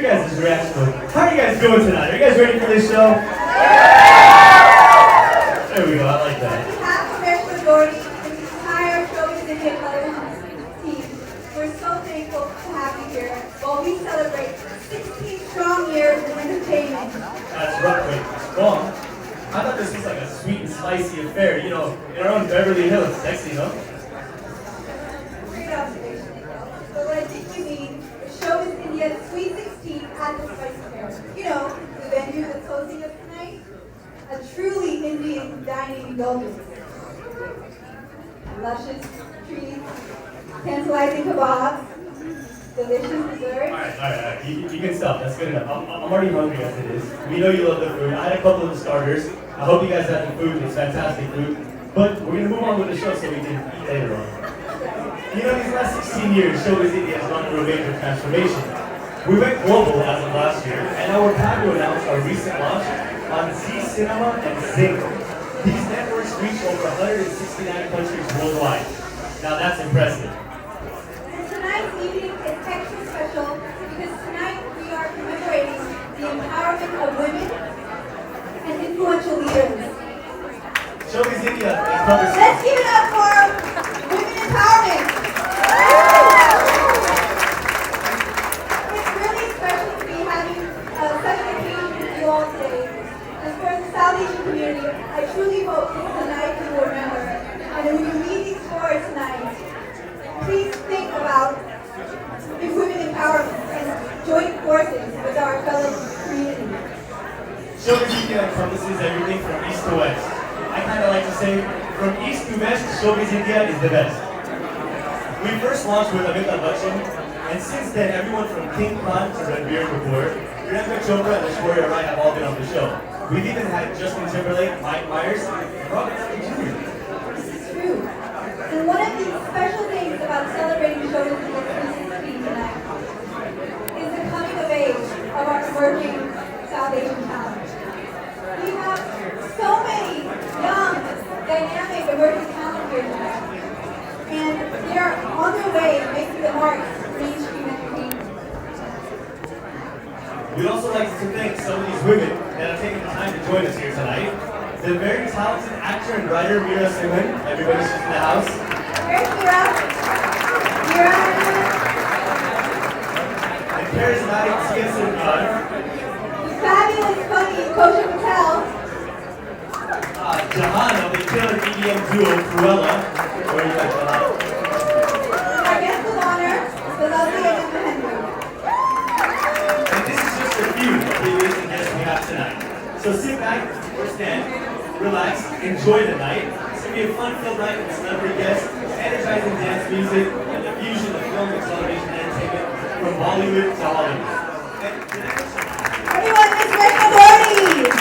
guys' reaction. How are you guys doing tonight? Are you guys ready for this show? There we go, I like that. On behalf of Reshma Dordi and the entire SHOWBIZ India television team, we're so thankful to have you here while we celebrate 16 strong years of entertainment. That's right, wait. Well, I thought this was like a sweet and spicy affair, you know, in our own Beverly Hills. Sexy, no? Great observation, Nikhil. But what I think you mean is SHOWBIZ India's Sweet 16 at the Spice Fair. You know, the venue that's hosting us tonight. A truly Indian dining indulgence. Luscious treats, tantalizing kebabs, delicious dessert. Alright. You can stop. That's good enough. I'm already hungry as it is. We know you love the food. I had a couple of the starters. I hope you guys had the food. It's fantastic food. But we're going to move on with the show so we can eat later on. You know, these last 16 years, SHOWBIZ India has gone through a major transformation. We went global as of last year, and now we're proud to announce our recent launch on Z Cinema and Zing. These networks reach over 169 countries worldwide. Now that's impressive. And tonight's evening is extra special because tonight we are commemorating the empowerment of women and influential leaders. SHOWBIZ India is published. Let's give it up for women empowerment. It's really special to be having such an occasion with you all today. As for the South Asian community, I truly hope this is a night you will remember. And when you leave these doors tonight, please think about the women empowerment and join forces with our fellow community. SHOWBIZ India encompasses everything from east to west. I kind of like to say, from east to west, SHOWBIZ India is the best. We first launched with Amitabh Bachchan, and since then, everyone from King Khan to Ranbir Kapoor, Priyanka Chopra and Aishwarya Rai have all been on the show. We've even had Justin Timberlake, Mike Myers, and Robert Downey Jr. It's true. And one of the special things about celebrating SHOWBIZ India 316 tonight is the coming of age of our emerging South Asian talent. We have so many young, dynamic, emerging talent here tonight. And they are on their way making the mark for mainstream entertainment. We'd also like to thank some of these women that have taken the time to join us here tonight. The very talented actor and writer Meera Simhan, everybody's just in the house. Where's Meera? Meera? And charismatic Sia Sarkar. The fabulous, funny Kosha Patel. Jahan of the killer EDM duo Cruella. Where are you at, Jahan? Our guest of honor, the lovely Annet Mahendru. And this is just a few of the amazing guests we have tonight. So sit back or stand, relax, enjoy the night. It's going to be a fun-filled night with celebrity guests, energizing dance music, and the fusion of film and television entertainment from Bollywood to Hollywood. Everyone, Miss Reshma Dordi!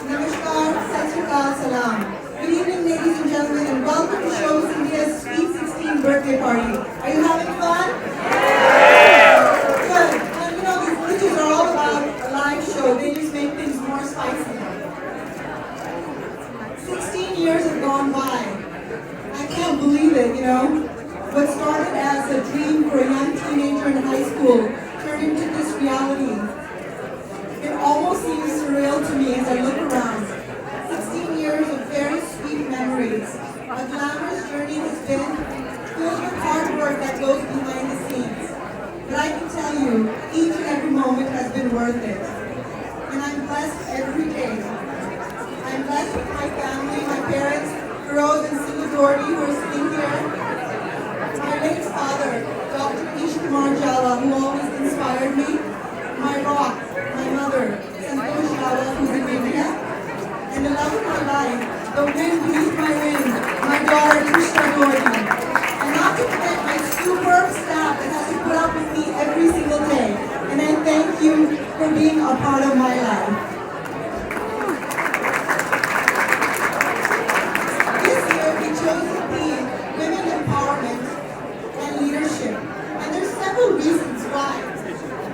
Namaskar, Sat Shri Akal, Salam. Good evening, ladies and gentlemen, and welcome to SHOWBIZ India's Sweet 16 birthday party. Are you having fun? Good. And you know, these glitches are all about a live show. They just make things more spicy. 16 years have gone by. I can't believe it, you know. What started as a dream for a young teenager in high school turned into this reality. It almost seems surreal to me as I look around. 16 years of very sweet memories. A glamorous journey has been filled with hard work that goes behind the scenes. But I can tell you, each and every moment has been worth it. And I'm blessed every day. I'm blessed with my family, my parents, Feroz and Nikhil Dhawan, who are sitting here. My late father, Dr. Ish Kumar Jala, who always inspired me. My rock, my mother, Santosh Jala, who's in India. And the love of my life, the wind beneath my wings, my daughter Reshma Dordi. And not to forget my superb staff that has to put up with me every single day. And I thank you for being a part of my life. This year we chose the theme, Women Empowerment and Leadership. And there's several reasons why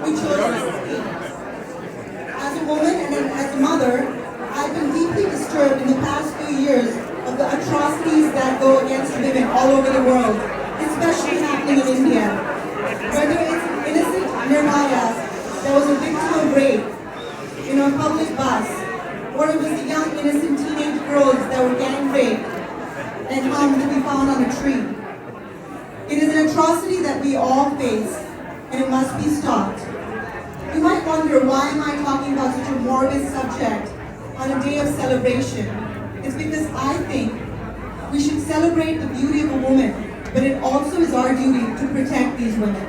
we chose this theme. As a woman and as a mother, I've been deeply disturbed in the past few years of the atrocities that go against women all over the world, especially It is an atrocity that we all face, and it must be stopped. You might wonder, why am I talking about such a morbid subject on a day of celebration? It's because I think we should celebrate the beauty of a woman, but it also is our duty to protect these women.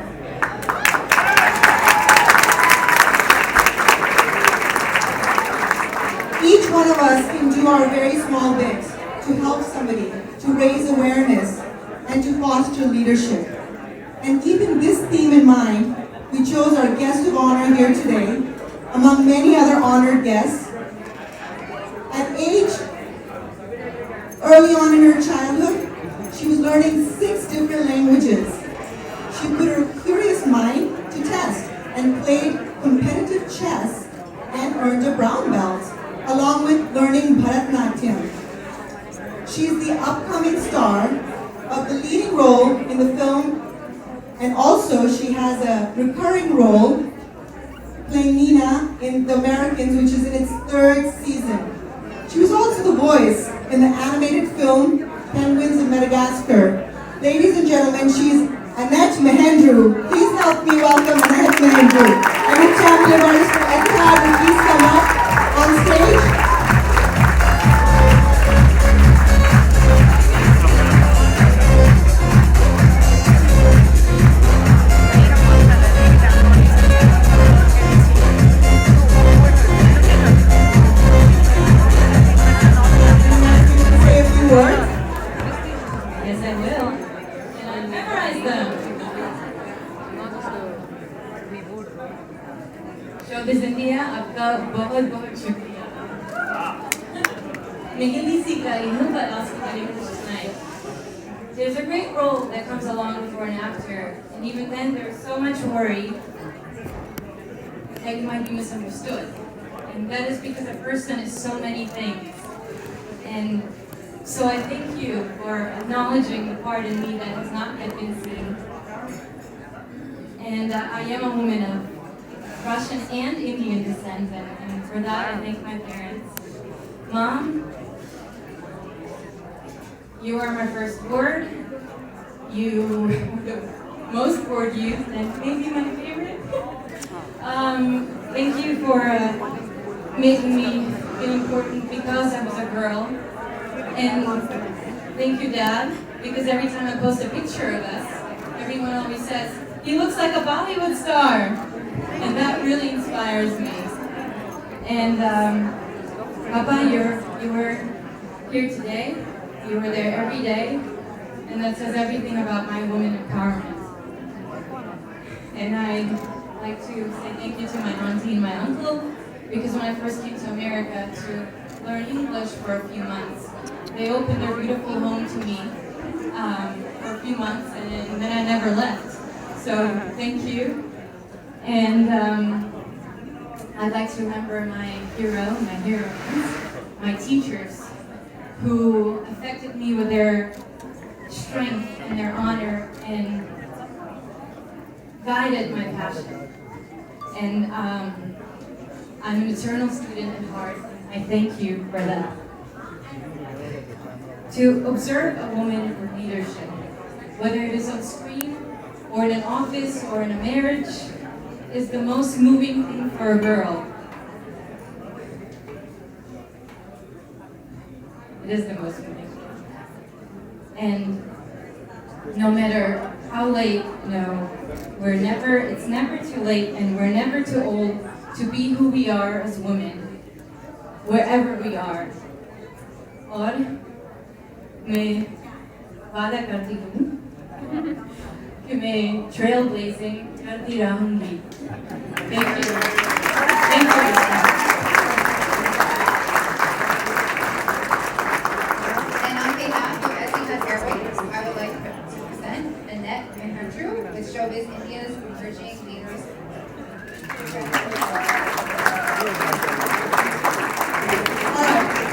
Each one of us can do our very small bit to help somebody, to raise awareness, and to foster leadership. And keeping this theme in mind, we chose our guest of honor here today, among many other honored guests. At age early on in her childhood, she was learning 6 different languages. She put her curious mind to test and played competitive chess and earned a brown belt, along with learning Bharatanatyam. She is the upcoming star of the leading role in the film, and also she has a recurring role playing Nina in The Americans, which is in its 3rd season. She was also the voice in the animated film Penguins of Madagascar. Ladies and gentlemen, she's Annet Mahendru. Please help me welcome Annet Mahendru. Any champion artist from Etihad will please come up on stage. Yes, I will. And I memorize them. Showbiz India आपका बहुत बहुत शुक्रिया. Nikhil tonight. There's a great role that comes along for an actor, and even then there's so much worry that you might be misunderstood. And that is because a person is so many things. And so I thank you for acknowledging the part in me that has not yet been seen. And I am a woman of Russian and Indian descent, and for that I thank my parents. Mom, you are my first word. You were the most word used, and maybe my favorite. Thank you for making me feel important because I was a girl. And thank you, Dad, because every time I post a picture of us, everyone always says, "He looks like a Bollywood star." And that really inspires me. And Papa, you were here today. You were there every day. And that says everything about my woman empowerment. And I'd like to say thank you to my auntie and my uncle, because when I first came to America to learn English for a few months, they opened their beautiful home to me for a few months, and then I never left. So thank you. And I'd like to remember my heroines, my teachers, who affected me with their strength and their honor and guided my passion. And I'm an eternal student at heart. I thank you for that. To observe a woman in leadership, whether it is on screen or in an office or in a marriage, is the most moving thing for a girl. It is the most moving thing. And no matter how late, it's never too late, and we're never too old to be who we are as women, wherever we are. और मैं वादा करती हूँ कि मैं trailblazing करती रहूँगी. Thank you. Thank you. And on behalf of SHOWBIZ Airways, I would like to present Annet Mahendru with SHOWBIZ India's Emerging Leaders.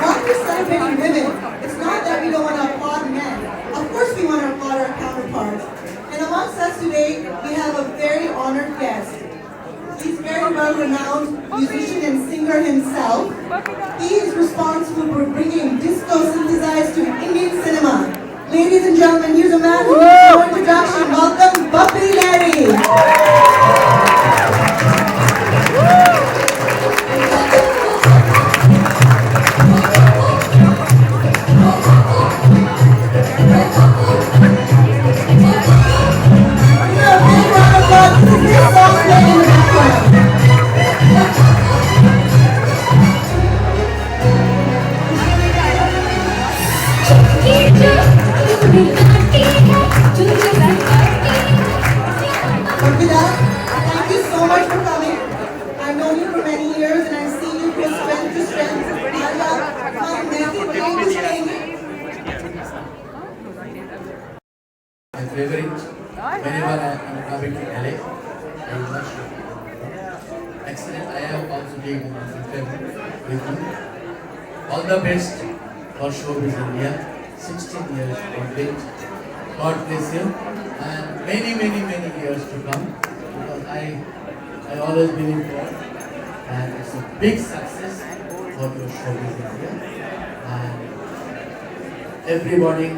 While we're celebrating women, it's not that we don't want to applaud men. Of course we want to applaud our counterparts. And amongst us today, we have a very honored guest. He's very well-renowned musician and singer himself. He is responsible for bringing disco synthesized to Indian cinema. Ladies and gentlemen, here's a man who needs no introduction. whenever I am coming to LA, I watch you. Excellent. I have also taken an interview with you. All the best for Showbiz India. 16 years complete. God bless you. And many, many, many years to come. Because I always believe God. And it's a big success for your Showbiz India. And everybody,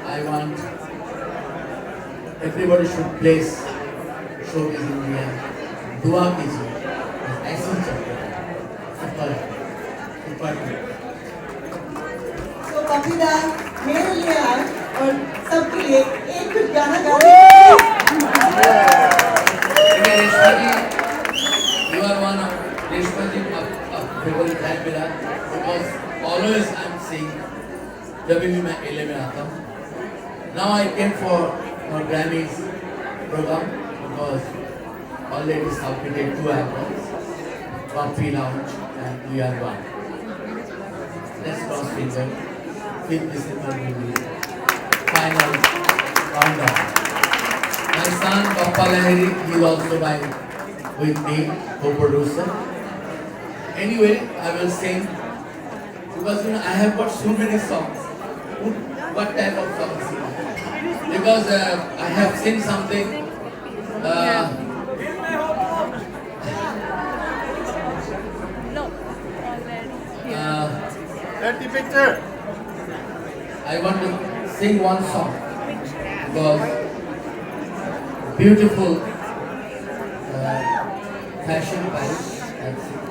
I want everybody should place Showbiz India. Dua कीजिए. ऐसे ही चलते हैं. Super. तो बप्पी दा मेरे लिए और सबके लिए एक कुछ गाना गाने. रेशमा जी, you are one of Reshma ji favorite type मेरा because always I am saying जब भी मैं LA में आता हूँ. Now I came for Grammys program because already submitted 2 albums, Bappi Lahiri and We Are One. Let's cross finger. 5th December will be final countdown. My son Bappi Lahiri, he is also with me, co-producer. Anyway, I will sing because I have got so many songs. What type of songs? Because I have seen something. Let the picture. I want to sing one song because beautiful fashion palace. That's it.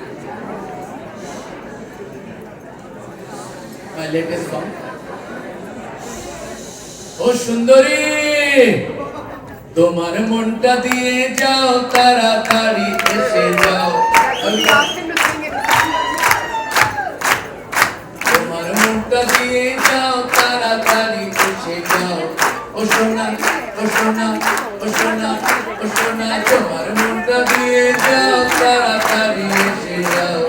My latest song. Oh Shundari, তোমার মনটা দিয়ে যাও তাড়াতাড়ি এসে যাও তোমার মনটা দিয়ে যাও তাড়াতাড়ি এসে যাও ও সোনা ও সোনা ও সোনা ও সোনা তোমার মনটা দিয়ে যাও তাড়াতাড়ি এসে যাও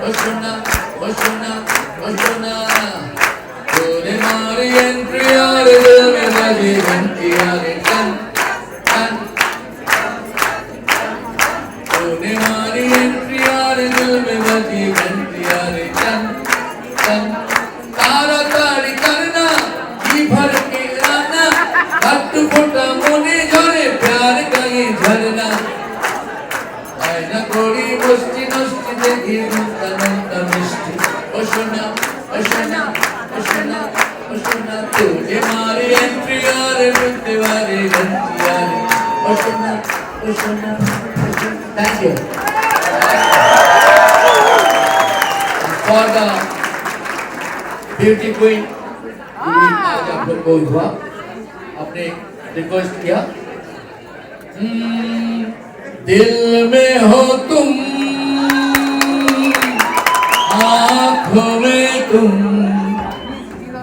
ও সোনা ও সোনা ও সোনা তোরে মারি এন্ট্রি আর দিল মে বাজে ঘন্টি আরে টান টান তোরে মারি এন্ট্রি আর দিল মে বাজে ঘন্টি আরে টান টান তাড়াতাড়ি করনা जी भर के आना हट फुटा मोने झरे प्यार का ये झरना आईना कोड़ी मुस्ती नस्ती देखी नंता नंता मिष्टी ओ सोना ओ सोना ओ सोना ओ सोना तुझे मारे एंट्री आरे मिलते वारे घंटी आरे ओ सोना ओ सोना ओ सोना. Thank you. For the beauty queen, आज आप लोग को हुआ आपने रिक्वेस्ट किया दिल में हो तुम आँखों में तुम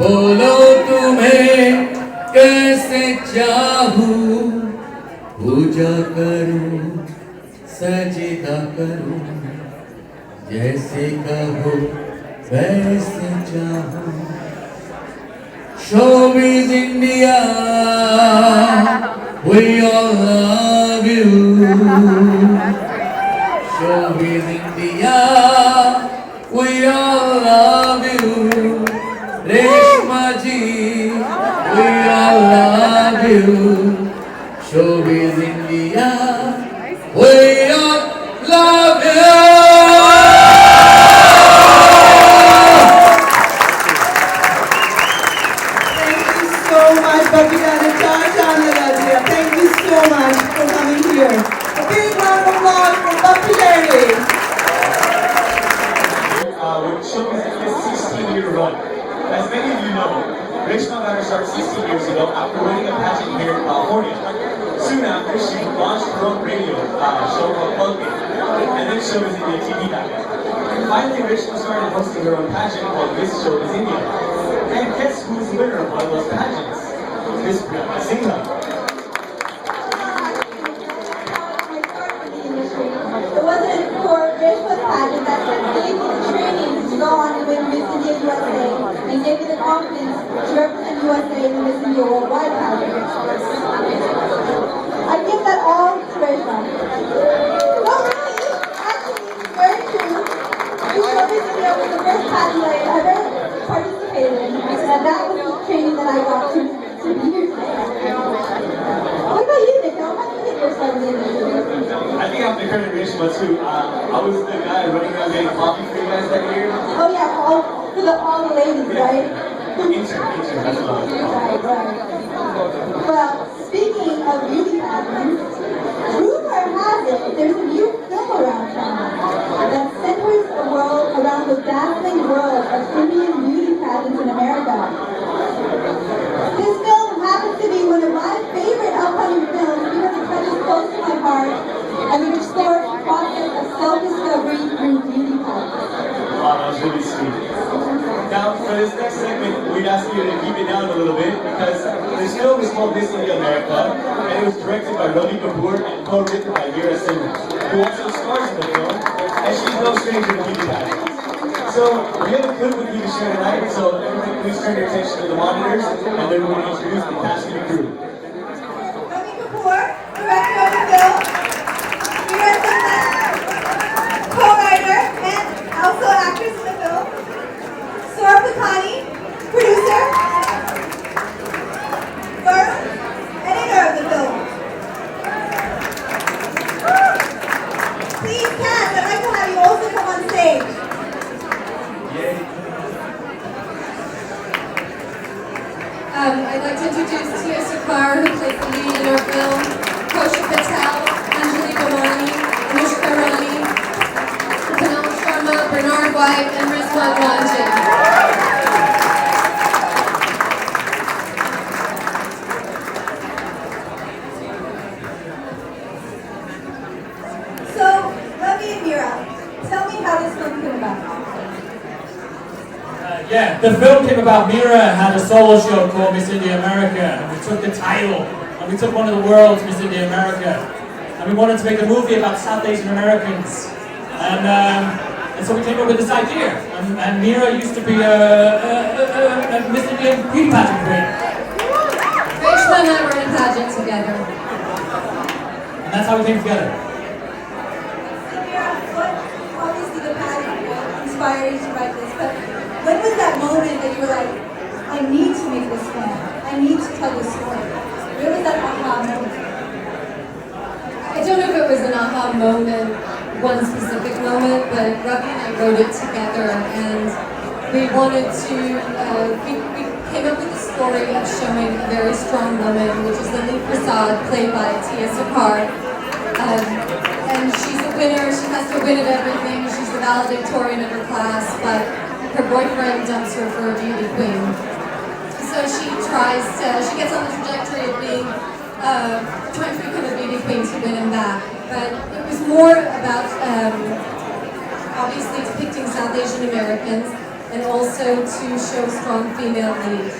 बोलो तुम्हें कैसे चाहूं पूजा करूं सजदा करूं जैसे कहो वैसे चाहूं Showbiz India, we all love you. Showbiz India, we all love you. Reshma ji, we all love you. Showbiz India, we all love you. Bappi Lahiri, thank you so much for coming here. A big round of applause for Bappi Lahiri. With Showbiz India's 16-year run. As many of you know, Reshma Dordi started 16 years ago after winning a pageant here in California. Soon after, she launched her own radio show called Bappi, and then Showbiz India TV happened. Finally, Reshma started hosting her own pageant called Miss Showbiz India. And guess who's the winner of one of those pageants? Miss Priyanka Singha. It wasn't for Reshma's pageant that gave me the training to go on and win Miss India USA and gave me the confidence to represent USA in the Miss India Worldwide pageant. was the guy running around getting coffee for you guys that year? Oh yeah, all the ladies, right? Intern, that's what I was Right, right. Well, speaking of beauty pageants, rumor has it there's a new film around town that centers the world around the dazzling world of Indian beauty pageants in America. This film happens to be one of my favorite upcoming films because it touches close to my heart and it explores the process of self-discovery through beauty pageants. Wow, that was really sweet. Now, for this next segment, we'd ask you to keep it down a little bit because this film is called Miss India America, and it was directed by Ravi Kapoor and co-written by Meera Singh, who also stars in the film, and she's no stranger to beauty pageants. So, we have a clip with you to share tonight, so everybody please turn your attention to the monitors, and then we're going to introduce the cast and crew. Ravi Kapoor, director of the film, Meera Singh, co-writer and also actress in the film, Saurabh Lakhani, producer, Varun, editor of the film. Please, cast, I'd like to have you also come on stage. I'd like to introduce Tia Sarkar, who plays the lead in our film, Kosha Patel, Anjali Bhamani, Anushka Rani, Kunal Sharma, Bernard White, and Rizwan Wanjin. So, Ravi and Meera, tell me how this film came about. Yeah, the film came about. Meera had a solo show called Miss India America, and we took the title, and we took one of the world's Miss India America, and we wanted to make a movie about South Asian Americans, and so we came up with this idea. And Meera used to be a Miss India beauty pageant queen, Reshma and I were in a pageant together. and that's how we came together. Meera, obviously the pageant inspired you to write this, but when was that moment that you were like, I need to make this film, I need to tell this story? Where was that aha moment? I don't know if it was an aha moment, one specific moment, but Ravi and I wrote it together, and we wanted to, we came up with the story of showing a very strong woman, which is Lily Prasad, played by Tia Sarkar. And she's a winner, she has to win at everything, she's the valedictorian of her class, but her boyfriend dumps her for a beauty queen. So she gets on the trajectory of being, trying to become a beauty queen to win him back. But it was more about, obviously depicting South Asian Americans, and also to show strong female lead.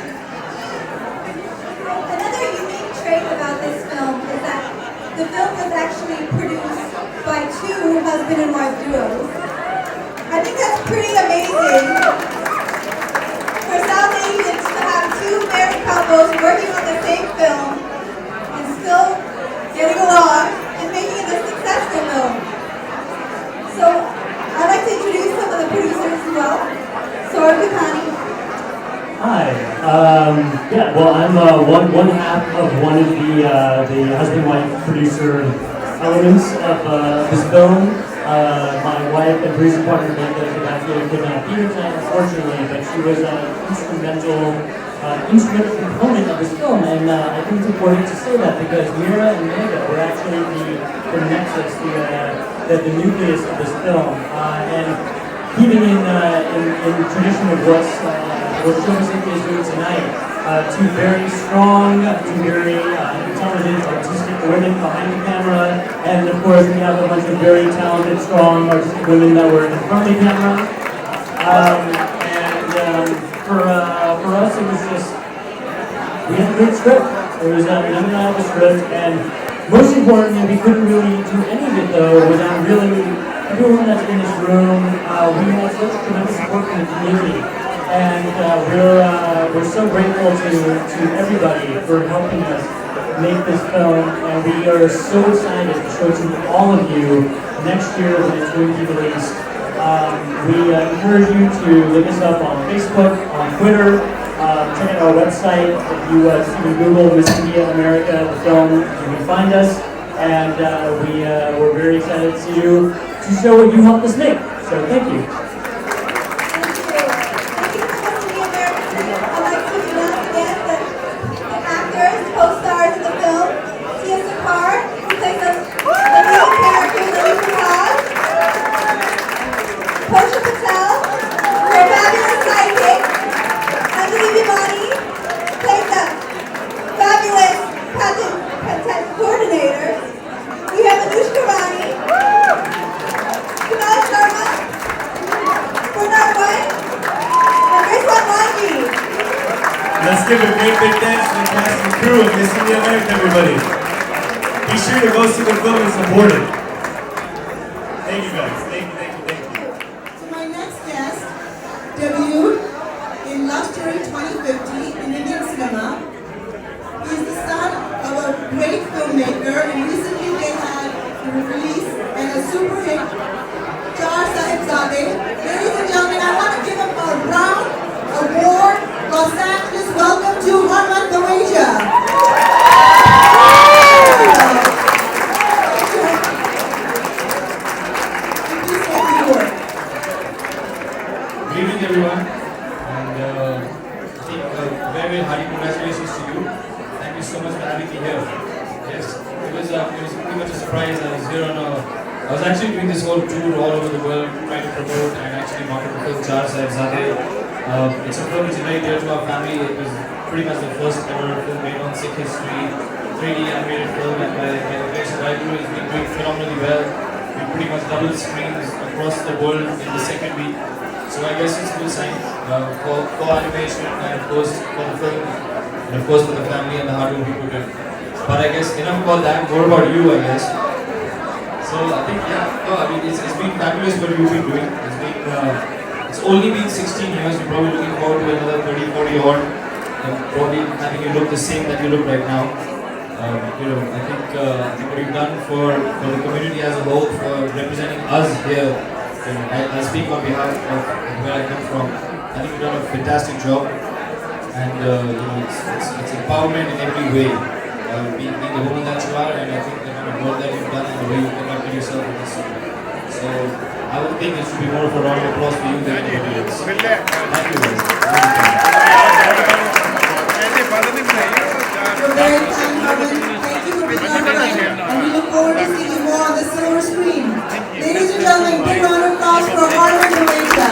Another unique trait about this film is that the film was actually produced by two husband and wife duos. I think that's pretty amazing for South Asians to have two married couples working on the same film and still getting along and making it a successful film. So I'd like to introduce some of the producers as well. Saurabh Lakhani. Hi. Yeah. Well, I'm one half of one of the husband-wife producer elements of this film. My wife and producer partner Bappi could not be here tonight, unfortunately, but she was an instrumental component of this film, and I think it's important to say that because Meera and Megha were actually the nexus, the nucleus of this film, and keeping in tradition of what SHOWBIZ India is doing tonight, two very strong, two very intelligent, artistic women behind the camera, and of course we have a bunch of very talented, strong, artistic women that were in front of the camera. For us, it was just, we had a great script. It was an undeniable script, and most importantly, we couldn't really do any of it though without really everyone that's in this room. We had such tremendous support from the community, and we're so grateful to everybody for helping us make this film, and we are so excited to show it to all of you next year when it's going to be released. We encourage you to look us up on Facebook, on Twitter, check out our website. If you Google Miss India America, the film, you can find us. And we're very excited to show what you helped us make. So thank you. Co-stars in the film, Tia Sakar, who plays the lead character, Lily Prasad, Posha Patel, her fabulous sidekick, Anjali Bhimani, plays the fabulous patent coordinator. We have Anushka Rani, Kunal Sharma, Bernard White, and Reshma Dordi. Let's give a great big thanks to the cast and crew of Miss India America, everybody. Be sure to go see the film and support it. Thank you guys. Thank you. So my next guest debuted in Love Story 2050 in Indian cinema. He is the son of a great filmmaker, and recently they had a release and a super hit, Char Sahibzade. Ladies and gentlemen, I want to give him a round award. Los Angeles, welcome to Harman Baweja. Good evening, everyone, and I think very hearty congratulations to you. Thank you so much for having me here. Yes, it was pretty much a surprise. I was actually doing this whole tour all over the world, trying to promote and actually market the film Char Sahibzade. It's a film which is very dear to our family. It was pretty much the first ever film made on Sikh history, 3D animated film, and by the grace of Allah, it's been doing phenomenally well. We pretty much doubled screens across the world in the second week. So I guess it's a good sign for animation and of course for the film and of course for the family and the hard work people did. But I guess enough about that. More about you, I guess. So I think it's been fabulous what you've been doing. It's only been 16 years. We're probably looking forward to another 30, 40 odd. Probably having you look the same that you look right now. I think what you've done for the community as a whole, for representing us here. I speak on behalf of where I come from. I think you've done a fantastic job, and it's empowerment in every way. Being the woman that you are, and I think the kind of work that you've done and the way you conducted yourself in this scene. So I would think it should be more of a round of applause for you than anybody else. Thank you guys. You're very kind, Harman. Thank you for being on here. And we look forward to seeing you more on the silver screen. Ladies and gentlemen, big round of applause for Harman Baweja.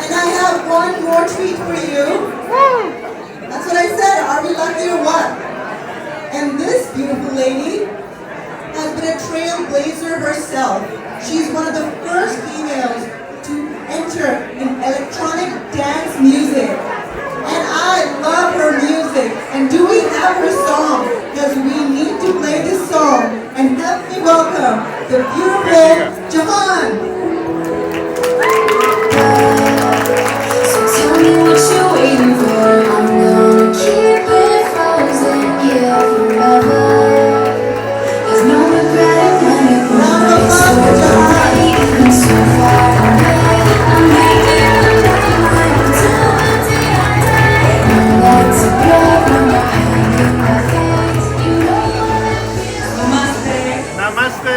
And I have one more treat for you. That's what I said. Are we lucky or what? And this beautiful lady has been a trailblazer herself. She's one of the first females to enter in electronic dance music. And I love her music. And do we have her song? Because we need to play this song. And help me welcome the beautiful Jahan. So tell me what you're waiting for. I'm gonna keep it frozen, yeah, forever. There's no regret when it goes away. Even so far away, I'm making a living when I'm doing day on day. No light to break when we're hanging our face. You know what it feels. Namaste.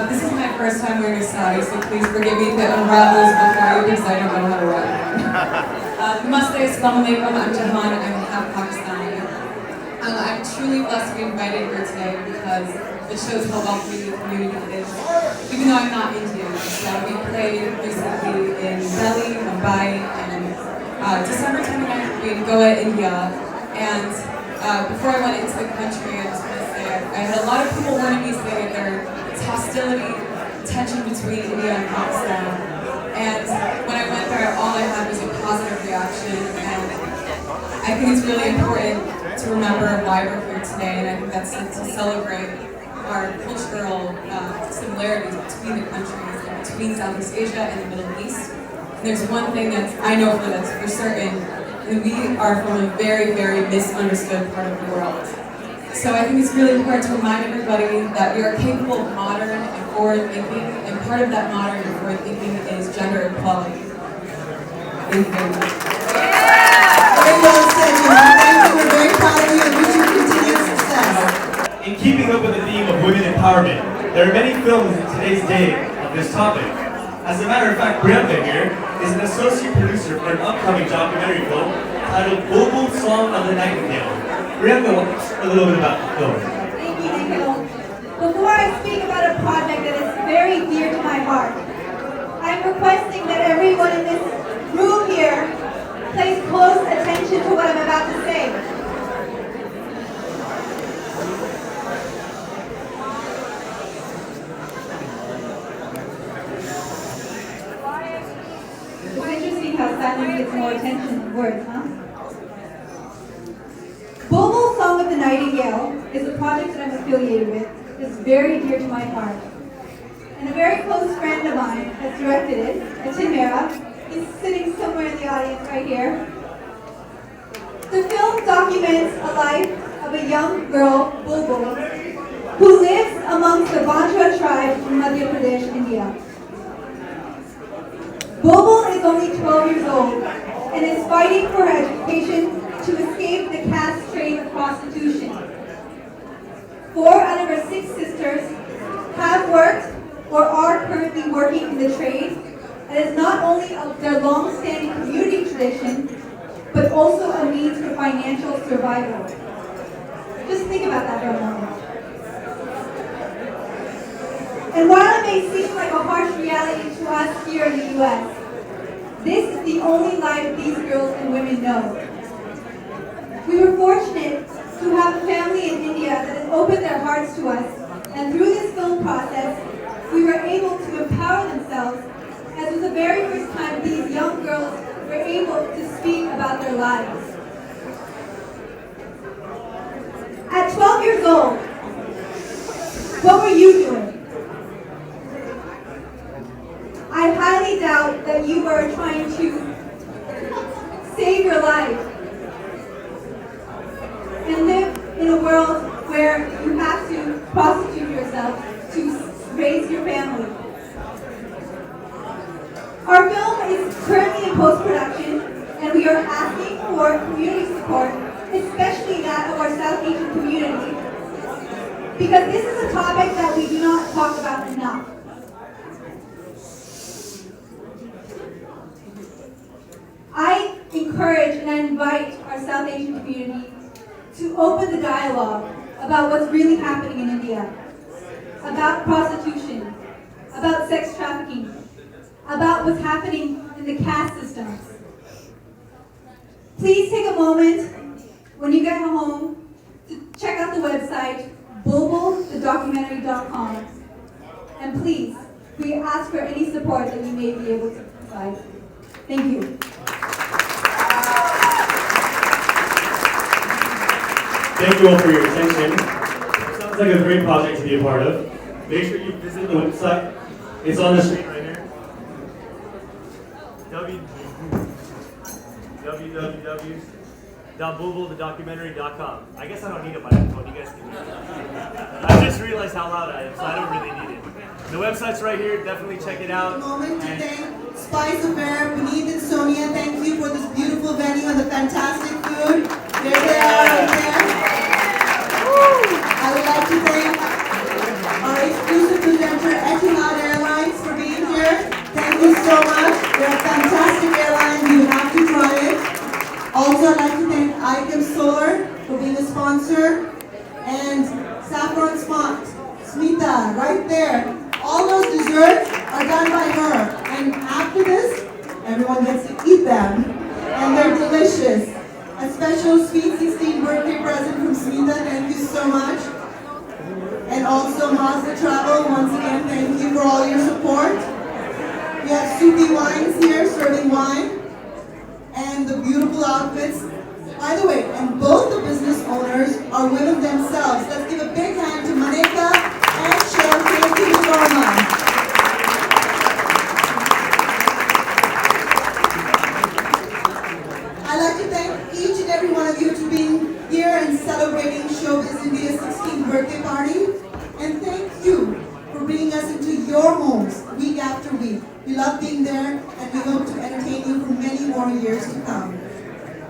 This is my first time wearing a sari, so please forgive me if it unravels before you because I don't know how to wrap it. Namaste, Assalamu Alaikum, I'm Jahan, I'm half Pakistani. I'm truly blessed to be invited here today because it shows how welcoming the community is, even though I'm not Indian. So we played recently in Delhi, Mumbai, and December 29th in Goa, India. And before I went into the country, I just want to say I had a lot of people wanting me to say that there's hostility, tension between India and Pakistan. And when I went there, all I had was a positive reaction. And I think it's really important to remember why we're here today. And I think that's to celebrate our cultural similarities between the countries, and between Southeast Asia and the Middle East. And there's one thing that I know that's for certain, and we are from a very, very misunderstood part of the world. So I think it's really important to remind everybody that we are capable of modern and forward thinking, and part of that modern and forward thinking is gender equality. Thank you very much. Very well said, Jahan. Thank you. We're very proud of you and wish you continued success. In keeping up with the theme of empowerment. There are many films in today's day on this topic. As a matter of fact, Priyanka here is an associate producer for an upcoming documentary film titled Bulbul Song of the Nightingale. Priyanka, a little bit about the film. Thank you, Nikhil. Before I speak about a project that is very dear to my heart, I'm requesting that everyone in this room here pays close attention to what I'm about to say. It's interesting how silence gets more attention than words, huh? Bulbul Song of the Nightingale is a project that I'm affiliated with. It's very dear to my heart. And a very close friend of mine has directed it, Timera. He's sitting somewhere in the audience right here. The film documents a life of a young girl, Bulbul, who lives amongst the Banjara tribe in Madhya Pradesh, India. Bulbul is only 12 years old and is fighting for her education to escape the caste trade of prostitution. 4 out of her 6 sisters have worked or are currently working in the trade, and is not only their long-standing community tradition, but also a means for financial survival. Just think about that for a moment. And while it may seem like a harsh reality to us here in the US, this is the only life these girls and women know. We were fortunate to have a family in India that has opened their hearts to us, and through this film process, we were able to empower themselves, as was the very first time these young girls were able to speak about their lives. At 12 years old, what were you doing? I highly doubt that you were trying to save your life and live in a world where you have to prostitute yourself to raise your family. Our film is currently in post-production, and we are asking for community support, especially that of our South Asian community, because this is a topic that we do not talk about enough. I encourage and I invite our South Asian community to open the dialogue about what's really happening in India, about prostitution, about sex trafficking, about what's happening in the caste systems. Please take a moment when you get home to check out the website BulbulTheDocumentary.com, and please, we ask for any support that you may be able to provide. Thank you. Thank you all for your attention. Sounds like a great project to be a part of. Make sure you visit the website. It's on the screen right here. www.bulbulthedocumentary.com. I guess I don't need a microphone. You guys can hear it. I just realized how loud I am, so I don't really need it. The website's right here. Definitely check it out. Moment to thank Spice Affair, Puneet and Sonia. Thank you for this beautiful venue and the fantastic food. There they are right there. I would like to thank our exclusive presenter, Etihad Airlines, for being here. Thank you so much. They're a fantastic airline. You have to try it. Also, I'd like to thank Icon Solar for being a sponsor, and Saffron Smita, right there. All those desserts are done by her. And after this, everyone gets to eat them. And they're delicious. A special sweet 16th birthday present from Smita. Thank you so much. And also Mazda Travel, once again, thank you for all your support. We have Suki Wines here serving wine. And the beautiful outfits. By the way, and both the business owners are women themselves. Let's give a big hand to Maneka and Cheryl. Thank you so much. I'd like to thank each and every one of you for being here and celebrating SHOWBIZ India's 16th birthday party. And thank you for bringing us into your homes week after week. We love being there, and we hope to entertain you for many more years to come.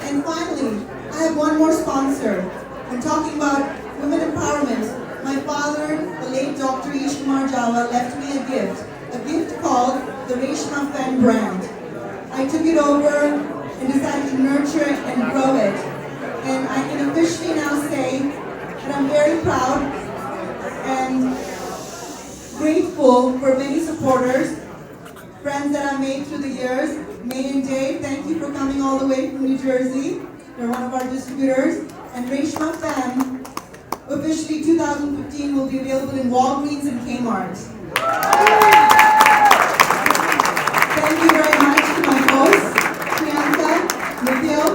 And finally, I have one more sponsor. We're talking about women empowerment. my father, the late Dr. Ishkumar Jawa, left me a gift called the Reshma Fen brand. I took it over and decided to nurture it and grow it. And I can officially now say that I'm very proud and grateful for many supporters, friends that I've made through the years. May and Dave, thank you for coming all the way from New Jersey. They're one of our distributors. And Reshma Fen, officially 2015, will be available in Walgreens and Kmart. Thank you very much to my hosts, Priyanka, Nikhil,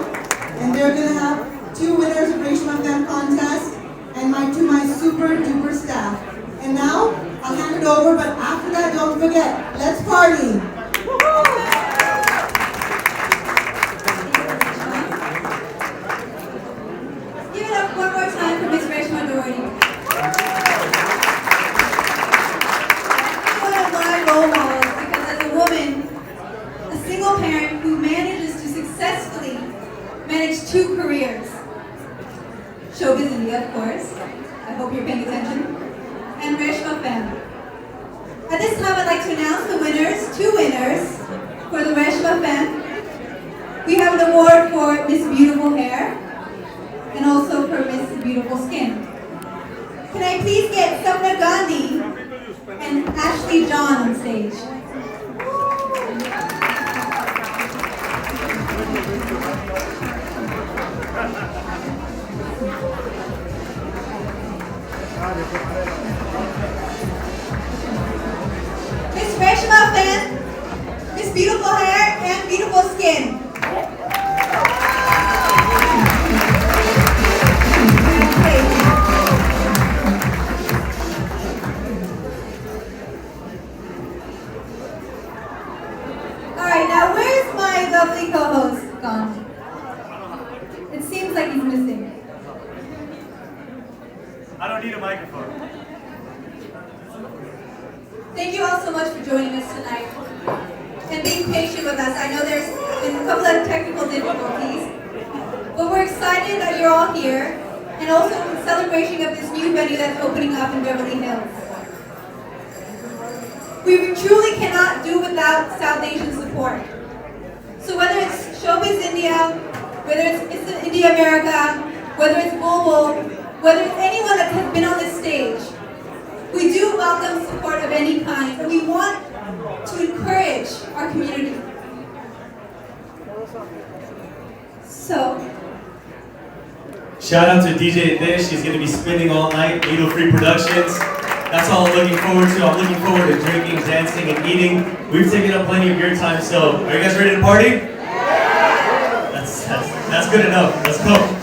and they're going to have 2 winners of Reshma Fen contest, and to my super duper staff. And now, I'll hand it over, but after that, don't forget, let's party. Give it up one more time for Miss Reshma Dordi. One of my role models, because as a woman, a single parent who manages to successfully manage 2 careers, SHOWBIZ India, of course, I hope you're paying attention, and Reshma Fen. At this time, I'd like to announce the winners, 2 winners for the Reshma Fen. We have an award for Miss Beautiful Hair and also for Miss Beautiful Skin. Can I please get Sapna Gandhi and Ashley John on stage? Miss Reshma Fen, Miss Beautiful Hair, and Beautiful Skin. Alright, now where's my lovely co-host gone? It seems like he's missing. I don't need a microphone. Thank you all so much for joining us tonight and being patient with us. I know there's been a couple of technical difficulties, but we're excited that you're all here and also in celebration of this new venue that's opening up in Beverly Hills. We truly cannot do without South Asian support. So whether it's SHOWBIZ India, whether it's India America, whether it's Global, whether it's anyone that has been on this stage, we do welcome support of any kind, and we want to encourage our community. So, Shout out to DJ Dish. He's going to be spinning all night. Needle Free Productions. That's all I'm looking forward to. I'm looking forward to drinking, dancing, and eating. We've taken up plenty of your time, so are you guys ready to party? That's good enough. Let's go.